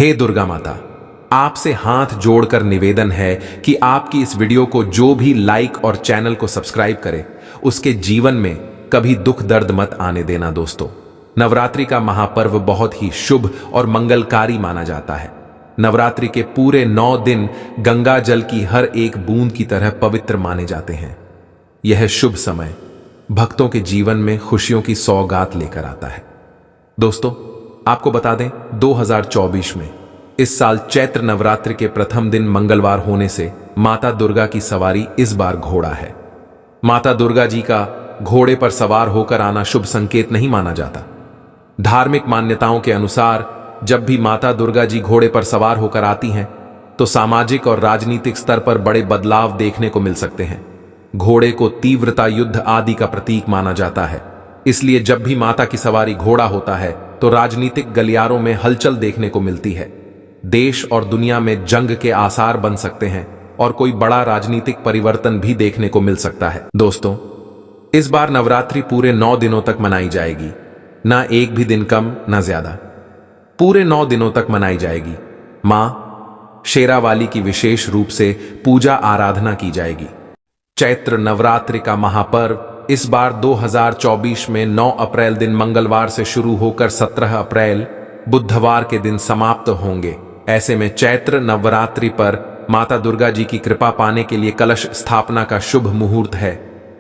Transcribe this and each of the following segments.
हे दुर्गा माता, आपसे हाथ जोड़कर निवेदन है कि आपकी इस वीडियो को जो भी लाइक और चैनल को सब्सक्राइब करे, उसके जीवन में कभी दुख दर्द मत आने देना। दोस्तों, नवरात्रि का महापर्व बहुत ही शुभ और मंगलकारी माना जाता है। नवरात्रि के पूरे 9 दिन गंगा जल की हर एक बूंद की तरह पवित्र माने जाते हैं। यह शुभ समय भक्तों के जीवन में खुशियों की सौगात लेकर आता है। दोस्तों, आपको बता दें, 2024 में इस साल चैत्र नवरात्रि के प्रथम दिन मंगलवार होने से माता दुर्गा की सवारी इस बार घोड़ा है। माता दुर्गा जी का घोड़े पर सवार होकर आना शुभ संकेत नहीं माना जाता। धार्मिक मान्यताओं के अनुसार जब भी माता दुर्गा जी घोड़े पर सवार होकर आती हैं तो सामाजिक और राजनीतिक स्तर पर बड़े बदलाव देखने को मिल सकते हैं। घोड़े को तीव्रता, युद्ध आदि का प्रतीक माना जाता है, इसलिए जब भी माता की सवारी घोड़ा होता है तो राजनीतिक गलियारों में हलचल देखने को मिलती है। देश और दुनिया में जंग के आसार बन सकते हैं और कोई बड़ा राजनीतिक परिवर्तन भी देखने को मिल सकता है। दोस्तों, इस बार नवरात्रि पूरे 9 दिनों तक मनाई जाएगी, ना एक भी दिन कम ना ज्यादा। पूरे 9 दिनों तक मनाई जाएगी। मां शेरावाली की विशेष रूप से पूजा आराधना की जाएगी। चैत्र नवरात्रि का महापर्व इस बार 2024 में 9 अप्रैल दिन मंगलवार से शुरू होकर 17 अप्रैल बुधवार के दिन समाप्त होंगे। ऐसे में चैत्र नवरात्रि पर माता दुर्गा जी की कृपा पाने के लिए कलश स्थापना का शुभ मुहूर्त है।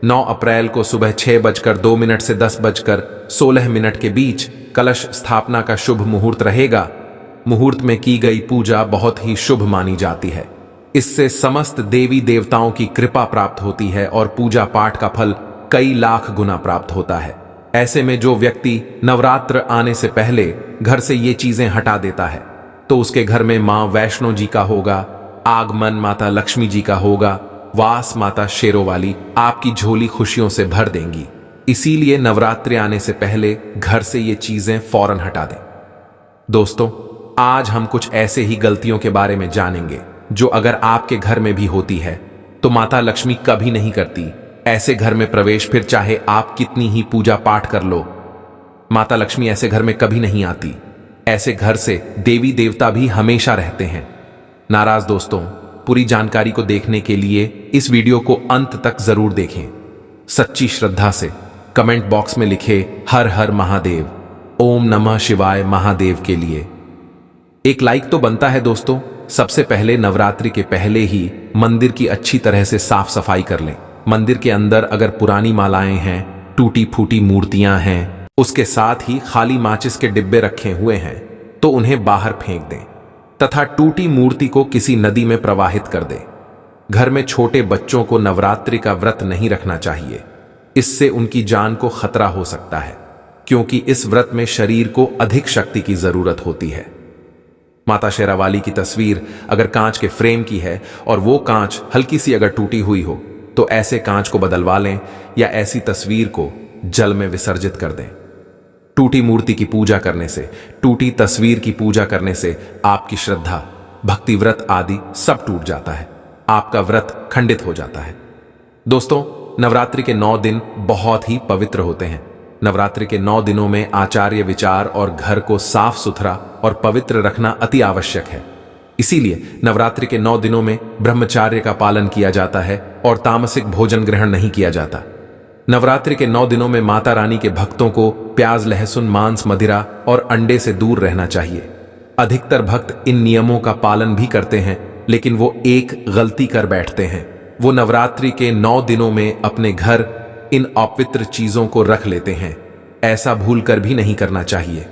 9 अप्रैल को सुबह 6:02 से 10:16 के बीच कलश स्थापना का शुभ मुहूर्त रहेगा। मुहूर्त में की गई पूजा बहुत ही शुभ मानी जाती है। इससे समस्त देवी देवताओं की कृपा प्राप्त होती है और पूजा पाठ का फल कई लाख गुना प्राप्त होता है। ऐसे में जो व्यक्ति नवरात्र आने से पहले घर से ये चीजें हटा देता है तो उसके घर में मां वैष्णो जी का होगा, आगमन माता लक्ष्मी जी का होगा, वास माता शेरोवाली आपकी झोली खुशियों से भर देंगी। इसीलिए नवरात्रि आने से पहले घर से ये चीजें फौरन हटा दें। दोस्तों, आज हम कुछ ऐसे ही गलतियों के बारे में जानेंगे जो अगर आपके घर में भी होती है तो माता लक्ष्मी कभी नहीं करती। ऐसे घर में प्रवेश, फिर चाहे आप कितनी ही पूजा पाठ कर लो, माता लक्ष्मी ऐसे घर में कभी नहीं आती। ऐसे घर से देवी देवता भी हमेशा रहते हैं नाराज। दोस्तों, पूरी जानकारी को देखने के लिए इस वीडियो को अंत तक जरूर देखें। सच्ची श्रद्धा से कमेंट बॉक्स में लिखे हर हर महादेव, ओम नमः शिवाय महादेव के लिए एक लाइक तो बनता है। दोस्तों, सबसे पहले नवरात्रि के पहले ही मंदिर की अच्छी तरह से साफ सफाई कर लें। मंदिर के अंदर अगर पुरानी मालाएं हैं, टूटी फूटी मूर्तियां हैं, उसके साथ ही खाली माचिस के डिब्बे रखे हुए हैं तो उन्हें बाहर फेंक दें तथा टूटी मूर्ति को किसी नदी में प्रवाहित कर दें। घर में छोटे बच्चों को नवरात्रि का व्रत नहीं रखना चाहिए, इससे उनकी जान को खतरा हो सकता है, क्योंकि इस व्रत में शरीर को अधिक शक्ति की जरूरत होती है। माता शेरावाली की तस्वीर अगर कांच के फ्रेम की है और वो कांच हल्की सी अगर टूटी हुई हो तो ऐसे कांच को बदलवा लें या ऐसी तस्वीर को जल में विसर्जित कर दें। टूटी मूर्ति की पूजा करने से, टूटी तस्वीर की पूजा करने से आपकी श्रद्धा, भक्ति, व्रत आदि सब टूट जाता है, आपका व्रत खंडित हो जाता है। दोस्तों, नवरात्रि के 9 दिन बहुत ही पवित्र होते हैं। नवरात्रि के 9 दिनों में आचार्य विचार और घर को साफ सुथरा और पवित्र रखना अति आवश्यक है। इसीलिए नवरात्रि के 9 दिनों में ब्रह्मचर्य का पालन किया जाता है और तामसिक भोजन ग्रहण नहीं किया जाता। नवरात्रि के 9 दिनों में माता रानी के भक्तों को प्याज, लहसुन, मांस, मदिरा और अंडे से दूर रहना चाहिए। अधिकतर भक्त इन नियमों का पालन भी करते हैं, लेकिन वो एक गलती कर बैठते हैं। वो नवरात्रि के 9 दिनों में अपने घर इन अपवित्र चीजों को रख लेते हैं। ऐसा भूलकर भी नहीं करना चाहिए।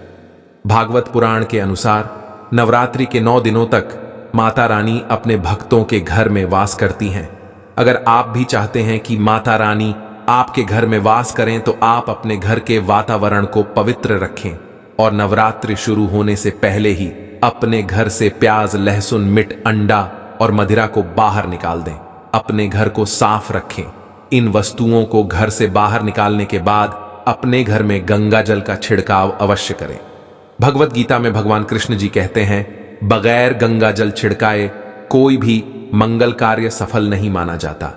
भागवत पुराण के अनुसार नवरात्रि के 9 दिनों तक माता रानी अपने भक्तों के घर में वास करती हैं। अगर आप भी चाहते हैं कि माता रानी आपके घर में वास करें तो आप अपने घर के वातावरण को पवित्र रखें और नवरात्रि शुरू होने से पहले ही अपने घर से प्याज, लहसुन, मिर्च, अंडा और मदिरा को बाहर निकाल दें। अपने घर को साफ रखें। इन वस्तुओं को घर से बाहर निकालने के बाद अपने घर में गंगा जल का छिड़काव अवश्य करें। भगवत गीता में भगवान कृष्ण जी कहते हैं, बगैर गंगा जल छिड़काए कोई भी मंगल कार्य सफल नहीं माना जाता।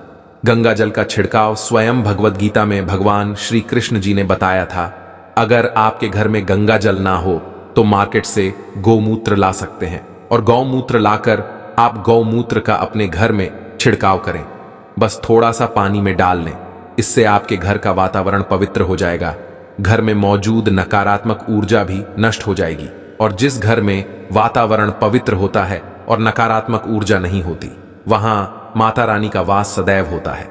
गंगा जल का छिड़काव स्वयं भगवत गीता में भगवान श्री कृष्ण जी ने बताया था। अगर आपके घर में गंगा जल ना हो तो मार्केट से गौमूत्र ला सकते हैं और गौमूत्र लाकर आप गौमूत्र का अपने घर में छिड़काव करें। बस थोड़ा सा पानी में डाल लें। इससे आपके घर का वातावरण पवित्र हो जाएगा। घर में मौजूद नकारात्मक ऊर्जा भी नष्ट हो जाएगी। और जिस घर में वातावरण पवित्र होता है और नकारात्मक ऊर्जा नहीं होती, वहां माता रानी का वास सदैव होता है।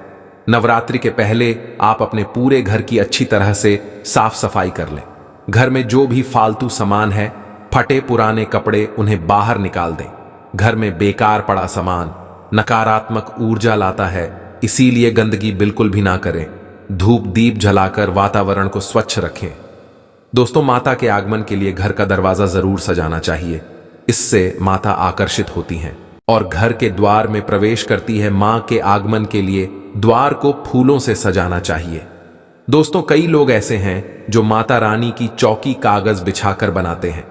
नवरात्रि के पहले आप अपने पूरे घर की अच्छी तरह से साफ सफाई कर लें। घर में जो भी फालतू सामान है, फटे पुराने कपड़े, उन्हें बाहर निकाल दें। घर में बेकार पड़ा सामान नकारात्मक ऊर्जा लाता है, इसीलिए गंदगी बिल्कुल भी ना करें। धूप दीप जलाकर वातावरण को स्वच्छ रखें। दोस्तों, माता के आगमन के लिए घर का दरवाजा जरूर सजाना चाहिए। इससे माता आकर्षित होती हैं और घर के द्वार में प्रवेश करती है। मां के आगमन के लिए द्वार को फूलों से सजाना चाहिए। दोस्तों, कई लोग ऐसे हैं जो माता रानी की चौकी कागज बिछाकर बनाते हैं,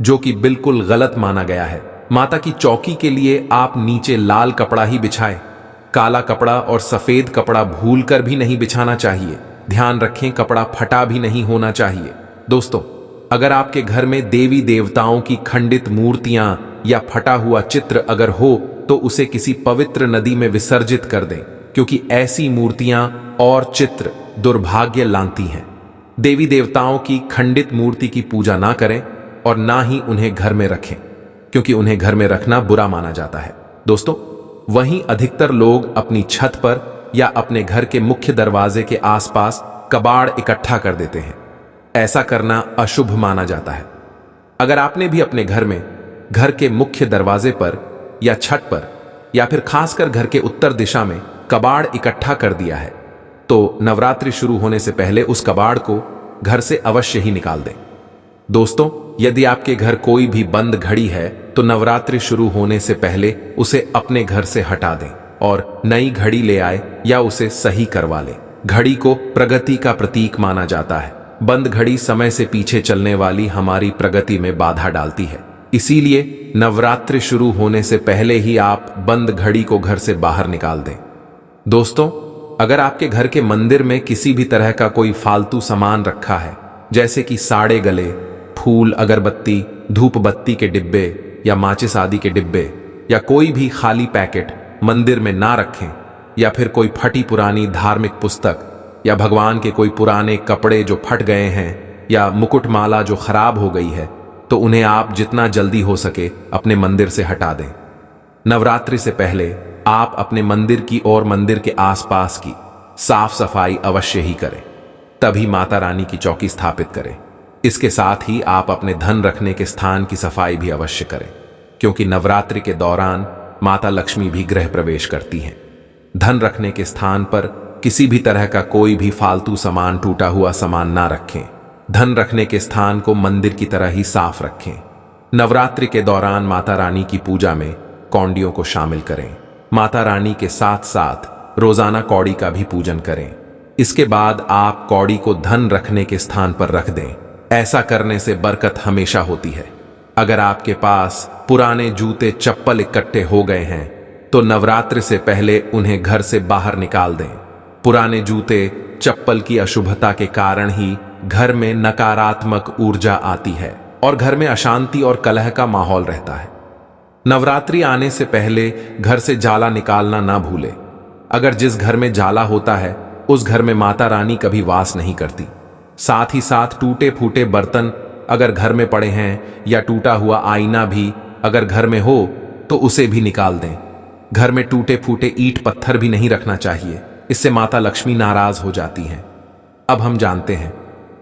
जो कि बिल्कुल गलत माना गया है। माता की चौकी के लिए आप नीचे लाल कपड़ा ही बिछाएं। काला कपड़ा और सफेद कपड़ा भूलकर भी नहीं बिछाना चाहिए। ध्यान रखें, कपड़ा फटा भी नहीं होना चाहिए। दोस्तों, अगर आपके घर में देवी देवताओं की खंडित मूर्तियां या फटा हुआ चित्र अगर हो, तो उसे किसी पवित्र नदी में विसर्जित कर दें, क्योंकि ऐसी मूर्तियां और चित्र दुर्भाग्य लाती हैं। देवी देवताओं की खंडित मूर्ति की पूजा ना करें और ना ही उन्हें घर में रखें, क्योंकि उन्हें घर में रखना बुरा माना जाता है। दोस्तों, वहीं अधिकतर लोग अपनी छत पर या अपने घर के मुख्य दरवाजे के आसपास कबाड़ इकट्ठा कर देते हैं। ऐसा करना अशुभ माना जाता है। अगर आपने भी अपने घर में घर के मुख्य दरवाजे पर या छत पर या फिर खासकर घर के उत्तर दिशा में कबाड़ इकट्ठा कर दिया है, तो नवरात्रि शुरू होने से पहले उस कबाड़ को घर से अवश्य ही निकाल दें। दोस्तों, यदि आपके घर कोई भी बंद घड़ी है, तो नवरात्रि शुरू होने से पहले उसे अपने घर से हटा दें और नई घड़ी ले आए या उसे सही करवा लें। घड़ी को प्रगति का प्रतीक माना जाता है। बंद घड़ी समय से पीछे चलने वाली हमारी प्रगति में बाधा डालती है। इसीलिए नवरात्रि शुरू होने से पहले ही आप बंद घड़ी को घर से बाहर निकाल दें। दोस्तों, अगर आपके घर के मंदिर में किसी भी तरह का कोई फालतू सामान रखा है, जैसे कि साड़े गले, फूल, अगरबत्ती, धूप बत्ती के डिब्बे या माचिस आदि के डिब्बे, या कोई भी खाली पैकेट मंदिर में ना रखें, या फिर कोई फटी पुरानी धार्मिक पुस्तक या भगवान के कोई पुराने कपड़े जो फट गए हैं या मुकुटमाला जो खराब हो गई है, तो उन्हें आप जितना जल्दी हो सके अपने मंदिर से हटा दें। नवरात्रि से पहले आप अपने मंदिर की और मंदिर के आसपास की साफ सफाई अवश्य ही करें, तभी माता रानी की चौकी स्थापित करें। इसके साथ ही आप अपने धन रखने के स्थान की सफाई भी अवश्य करें, क्योंकि नवरात्रि के दौरान माता लक्ष्मी भी गृह प्रवेश करती हैं। धन रखने के स्थान पर किसी भी तरह का कोई भी फालतू सामान, टूटा हुआ सामान ना रखें। धन रखने के स्थान को मंदिर की तरह ही साफ रखें। नवरात्रि के दौरान माता रानी की पूजा में कौंडियों को शामिल करें। माता रानी के साथ साथ रोजाना कौड़ी का भी पूजन करें। इसके बाद आप कौड़ी को धन रखने के स्थान पर रख दें। ऐसा करने से बरकत हमेशा होती है। अगर आपके पास पुराने जूते चप्पल इकट्ठे हो गए हैं, तो नवरात्रि से पहले उन्हें घर से बाहर निकाल दें। पुराने जूते चप्पल की अशुभता के कारण ही घर में नकारात्मक ऊर्जा आती है और घर में अशांति और कलह का माहौल रहता है। नवरात्रि आने से पहले घर से जाला निकालना ना भूलें। अगर जिस घर में जाला होता है, उस घर में माता रानी कभी वास नहीं करती। साथ ही साथ टूटे फूटे बर्तन अगर घर में पड़े हैं या टूटा हुआ आईना भी अगर घर में हो, तो उसे भी निकाल दें। घर में टूटे फूटे ईंट पत्थर भी नहीं रखना चाहिए, इससे माता लक्ष्मी नाराज हो जाती हैं। अब हम जानते हैं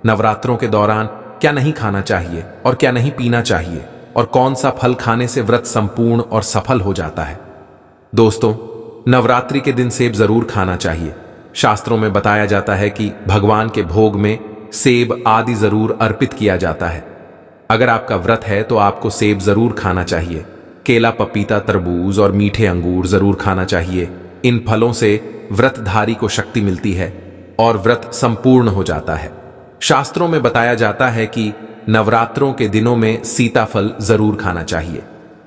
नवरात्रों के दौरान क्या नहीं खाना चाहिए और क्या नहीं पीना चाहिए, और कौन सा फल खाने से व्रत संपूर्ण और सफल हो जाता है। दोस्तों, नवरात्रि के दिन सेब जरूर खाना चाहिए। शास्त्रों में बताया जाता है कि भगवान के भोग में सेब आदि जरूर अर्पित किया जाता है। अगर आपका व्रत है तो आपको सेब जरूर खाना चाहिए। केला, पपीता, तरबूज और मीठे अंगूर जरूर खाना चाहिए। इन फलों से व्रतधारी को शक्ति मिलती है और व्रत संपूर्ण हो जाता है। शास्त्रों में बताया जाता है कि नवरात्रों के दिनों में सीताफल जरूर खाना चाहिए।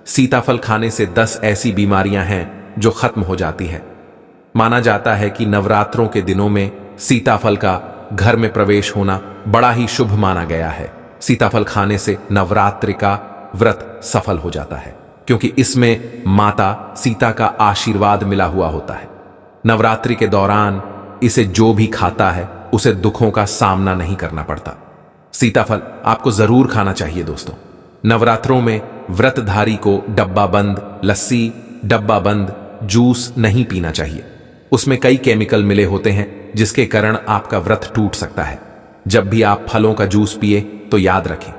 सीताफल खाने से 10 ऐसी बीमारियां हैं जो खत्म हो जाती है। माना जाता है कि नवरात्रों के दिनों में सीताफल का घर में प्रवेश होना बड़ा ही शुभ माना गया है। सीताफल खाने से नवरात्रि का व्रत सफल हो जाता है, क्योंकि इसमें माता सीता का आशीर्वाद मिला हुआ होता है। नवरात्रि के दौरान इसे जो भी खाता है उसे दुखों का सामना नहीं करना पड़ता। सीताफल आपको जरूर खाना चाहिए दोस्तों। नवरात्रों में व्रतधारी को डब्बा बंद लस्सी, डब्बा बंद जूस नहीं पीना चाहिए। उसमें कई केमिकल मिले होते हैं जिसके कारण आपका व्रत टूट सकता है। जब भी आप फलों का जूस पिए तो याद रखें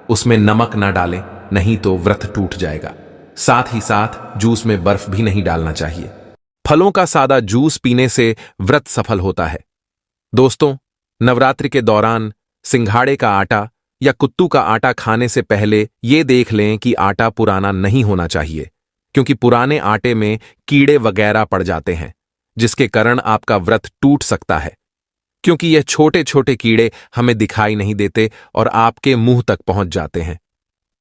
उसमें नमक ना डालें, नहीं तो व्रत टूट जाएगा। साथ ही साथ जूस में बर्फ भी नहीं डालना चाहिए। फलों का सादा जूस पीने से व्रत सफल होता है। दोस्तों, नवरात्रि के दौरान सिंघाड़े का आटा या कुत्तू का आटा खाने से पहले यह देख लें कि आटा पुराना नहीं होना चाहिए, क्योंकि पुराने आटे में कीड़े वगैरह पड़ जाते हैं जिसके कारण आपका व्रत टूट सकता है, क्योंकि यह छोटे छोटे कीड़े हमें दिखाई नहीं देते और आपके मुंह तक पहुंच जाते हैं।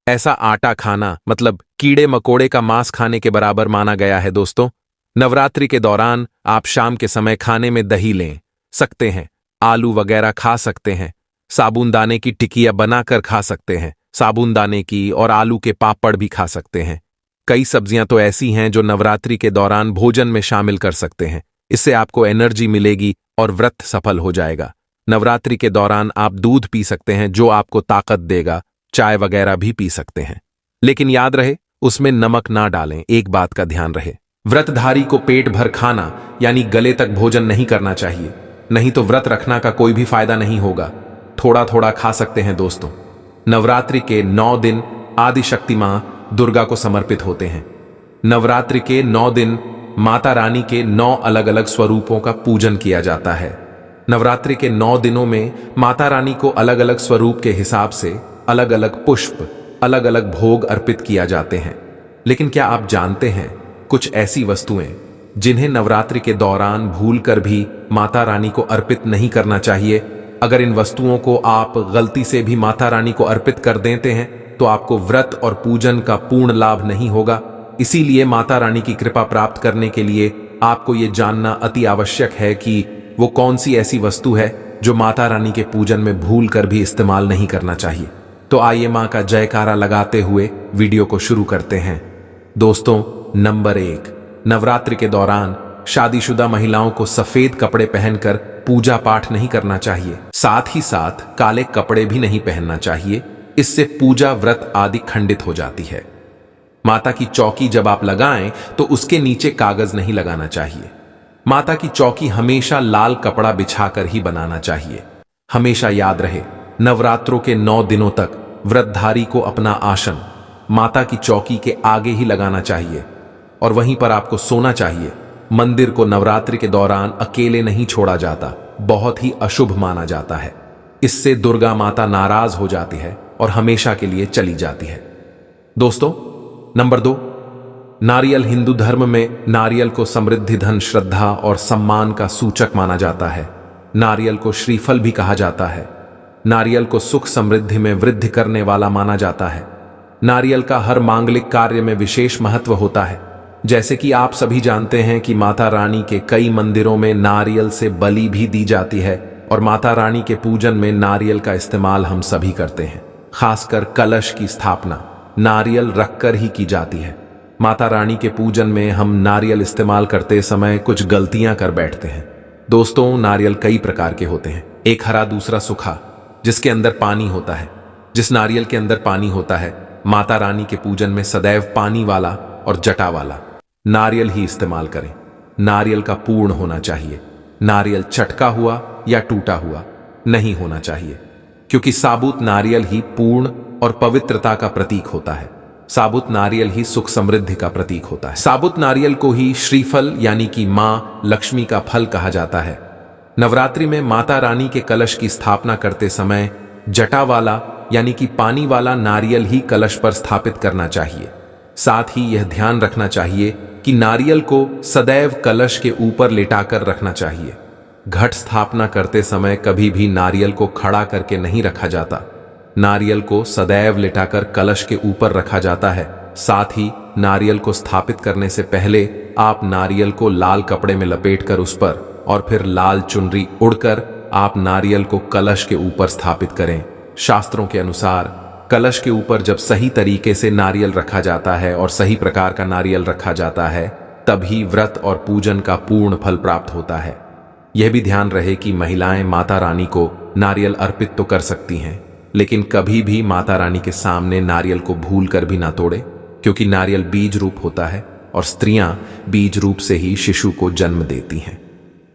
ऐसा आटा खाना मतलब कीड़े मकोड़े का मांस खाने के बराबर माना गया है। दोस्तों, नवरात्रि के दौरान आप शाम के समय खाने में दही ले सकते हैं, आलू वगैरह खा सकते हैं, साबूनदाने की टिकिया बनाकर खा सकते हैं, साबूनदाने की और आलू के पापड़ भी खा सकते हैं। कई सब्जियां तो ऐसी हैं जो नवरात्रि के दौरान भोजन में शामिल कर सकते हैं। इससे आपको एनर्जी मिलेगी और व्रत सफल हो जाएगा। नवरात्रि के दौरान आप दूध पी सकते हैं जो आपको ताकत देगा, चाय वगैरह भी पी सकते हैं, लेकिन याद रहे उसमें नमक ना डालें। एक बात का ध्यान रहे, व्रतधारी को पेट भर खाना यानी गले तक भोजन नहीं करना चाहिए, नहीं तो व्रत रखना का कोई भी फायदा नहीं होगा। थोड़ा थोड़ा खा सकते हैं। दोस्तों, नवरात्रि के 9 दिन आदिशक्ति मां दुर्गा को समर्पित होते हैं। नवरात्रि के 9 दिन माता रानी के 9 अलग अलग स्वरूपों का पूजन किया जाता है। नवरात्रि के 9 दिनों में माता रानी को अलग अलग स्वरूप के हिसाब से अलग अलग पुष्प, अलग अलग भोग अर्पित किया जाते हैं। लेकिन क्या आप जानते हैं कुछ ऐसी वस्तुएं जिन्हें नवरात्रि के दौरान भूलकर भी माता रानी को अर्पित नहीं करना चाहिए? अगर इन वस्तुओं को आप गलती से भी माता रानी को अर्पित कर देते हैं तो आपको व्रत और पूजन का पूर्ण लाभ नहीं होगा। इसीलिए माता रानी की कृपा प्राप्त करने के लिए आपको ये जानना अति आवश्यक है कि वो कौन सी ऐसी वस्तु है जो माता रानी के पूजन में भूल कर भी इस्तेमाल नहीं करना चाहिए। तो आइए मां का जयकारा लगाते हुए वीडियो को शुरू करते हैं। दोस्तों, नंबर 1, नवरात्रि के दौरान शादीशुदा महिलाओं को सफेद कपड़े पहनकर पूजा पाठ नहीं करना चाहिए। साथ ही साथ काले कपड़े भी नहीं पहनना चाहिए, इससे पूजा व्रत आदि खंडित हो जाती है। माता की चौकी जब आप लगाएं तो उसके नीचे कागज नहीं लगाना चाहिए। माता की चौकी हमेशा लाल कपड़ा बिछाकर ही बनाना चाहिए। हमेशा याद रहे, नवरात्रों के 9 दिनों तक व्रतधारी को अपना आसन माता की चौकी के आगे ही लगाना चाहिए और वहीं पर आपको सोना चाहिए। मंदिर को नवरात्रि के दौरान अकेले नहीं छोड़ा जाता, बहुत ही अशुभ माना जाता है। इससे दुर्गा माता नाराज हो जाती है और हमेशा के लिए चली जाती है। दोस्तों, नंबर 2, नारियल हिंदू धर्म में नारियल को समृद्धि, धन, श्रद्धा और सम्मान का सूचक माना जाता है। नारियल को श्रीफल भी कहा जाता है। नारियल को सुख समृद्धि में वृद्धि करने वाला माना जाता है। नारियल का हर मांगलिक कार्य में विशेष महत्व होता है। जैसे कि आप सभी जानते हैं कि माता रानी के कई मंदिरों में नारियल से बलि भी दी जाती है और माता रानी के पूजन में नारियल का इस्तेमाल हम सभी करते हैं। खासकर कलश की स्थापना नारियल रखकर ही की जाती है। माता रानी के पूजन में हम नारियल इस्तेमाल करते समय कुछ गलतियां कर बैठते हैं। दोस्तों, नारियल कई प्रकार के होते हैं, एक हरा दूसरा सूखा, जिसके अंदर पानी होता है। जिस नारियल के अंदर पानी होता है, माता रानी के पूजन में सदैव पानी वाला और जटा वाला नारियल ही इस्तेमाल करें। नारियल का पूर्ण होना चाहिए। नारियल चटका हुआ या टूटा हुआ नहीं होना चाहिए, क्योंकि साबुत नारियल ही पूर्ण और पवित्रता का प्रतीक होता है। साबुत नारियल ही सुख समृद्धि का प्रतीक होता है। साबुत नारियल को ही श्रीफल यानी कि मां लक्ष्मी का फल कहा जाता है। नवरात्रि में माता रानी के कलश की स्थापना करते समय जटा वाला यानी कि पानी वाला नारियल ही कलश पर स्थापित करना चाहिए। साथ ही यह ध्यान रखना चाहिए कि नारियल को सदैव कलश के ऊपर लेटाकर रखना चाहिए। घट स्थापना करते समय कभी भी नारियल को खड़ा करके नहीं रखा जाता। नारियल को सदैव लेटाकर कलश के ऊपर रखा जाता है। साथ ही नारियल को स्थापित करने से पहले आप नारियल को लाल कपड़े में लपेटकर उस पर और फिर लाल चुनरी उड़कर आप नारियल को कलश के ऊपर स्थापित करें। शास्त्रों के अनुसार कलश के ऊपर जब सही तरीके से नारियल रखा जाता है और सही प्रकार का नारियल रखा जाता है, तभी व्रत और पूजन का पूर्ण फल प्राप्त होता है। यह भी ध्यान रहे कि महिलाएं माता रानी को नारियल अर्पित तो कर सकती हैं, लेकिन कभी भी माता रानी के सामने नारियल को भूल कर भी ना तोड़े, क्योंकि नारियल बीज रूप होता है और स्त्रियां बीज रूप से ही शिशु को जन्म देती हैं।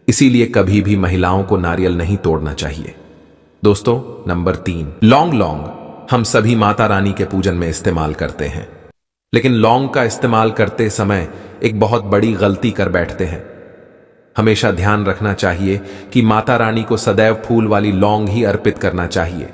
इसीलिए कभी भी महिलाओं को नारियल नहीं तोड़ना चाहिए। दोस्तों, नंबर 3, लौंग हम सभी माता रानी के पूजन में इस्तेमाल करते हैं, लेकिन लौंग का इस्तेमाल करते समय एक बहुत बड़ी गलती कर बैठते हैं। हमेशा ध्यान रखना चाहिए कि माता रानी को सदैव फूल वाली लौंग ही अर्पित करना चाहिए।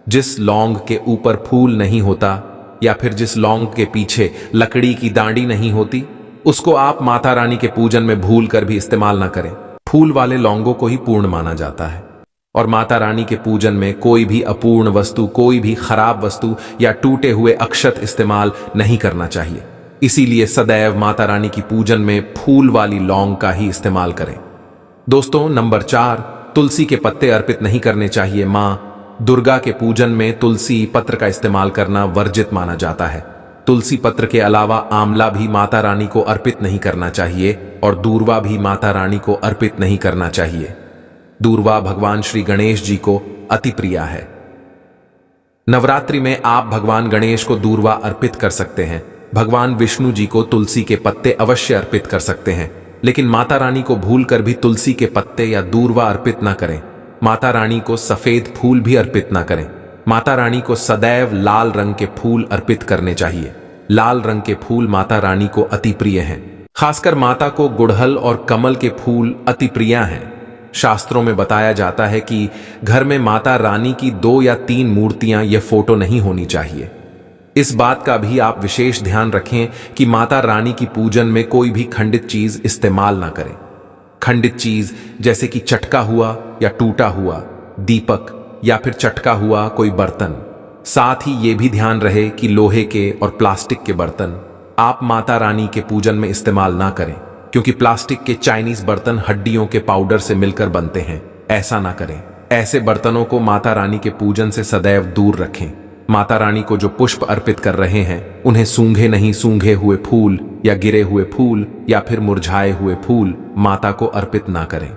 जिस लौंग के ऊपर फूल नहीं होता या फिर जिस लौंग के पीछे लकड़ी की डांडी नहीं होती, उसको आप माता रानी के पूजन में भूल कर भी इस्तेमाल ना करें। फूल वाले लौंगों को ही पूर्ण माना जाता है और माता रानी के पूजन में कोई भी अपूर्ण वस्तु, कोई भी खराब वस्तु या टूटे हुए अक्षत इस्तेमाल नहीं करना चाहिए। इसीलिए सदैव माता रानी की पूजन में फूल वाली लौंग का ही इस्तेमाल करें। दोस्तों, नंबर 4, तुलसी के पत्ते अर्पित नहीं करने चाहिए। मां दुर्गा के पूजन में तुलसी पत्र का इस्तेमाल करना वर्जित माना जाता है। तुलसी पत्र के अलावा आंवला भी माता रानी को अर्पित नहीं करना चाहिए और दूर्वा भी माता रानी को अर्पित नहीं करना चाहिए। दूर्वा भगवान श्री गणेश जी को अति प्रिय है। नवरात्रि में आप भगवान गणेश को दूर्वा अर्पित कर सकते हैं। भगवान विष्णु जी को तुलसी के पत्ते अवश्य अर्पित कर सकते हैं, लेकिन माता रानी को भूलकर भी तुलसी के पत्ते या दूर्वा अर्पित ना करें। माता रानी को सफेद फूल भी अर्पित ना करें। माता रानी को सदैव लाल रंग के फूल अर्पित करने चाहिए। लाल रंग के फूल माता रानी को अति प्रिय हैं। खासकर माता को गुड़हल और कमल के फूल अति प्रिय हैं। शास्त्रों में बताया जाता है कि घर में माता रानी की 2 या 3 मूर्तियां या फोटो नहीं होनी चाहिए। इस बात का भी आप विशेष ध्यान रखें कि माता रानी की पूजन में कोई भी खंडित चीज इस्तेमाल ना करें। खंडित चीज जैसे कि चटका हुआ या टूटा हुआ दीपक या फिर चटका हुआ कोई बर्तन। साथ ही ये भी ध्यान रहे कि लोहे के और प्लास्टिक के बर्तन आप माता रानी के पूजन में इस्तेमाल ना करें, क्योंकि प्लास्टिक के चाइनीज बर्तन हड्डियों के पाउडर से मिलकर बनते हैं। ऐसा ना करें। ऐसे बर्तनों को माता रानी के पूजन से सदैव दूर रखें। माता रानी को जो पुष्प अर्पित कर रहे हैं, उन्हें सूंघे नहीं सूंघे हुए फूल या गिरे हुए फूल या फिर मुरझाए हुए फूल माता को अर्पित ना करें।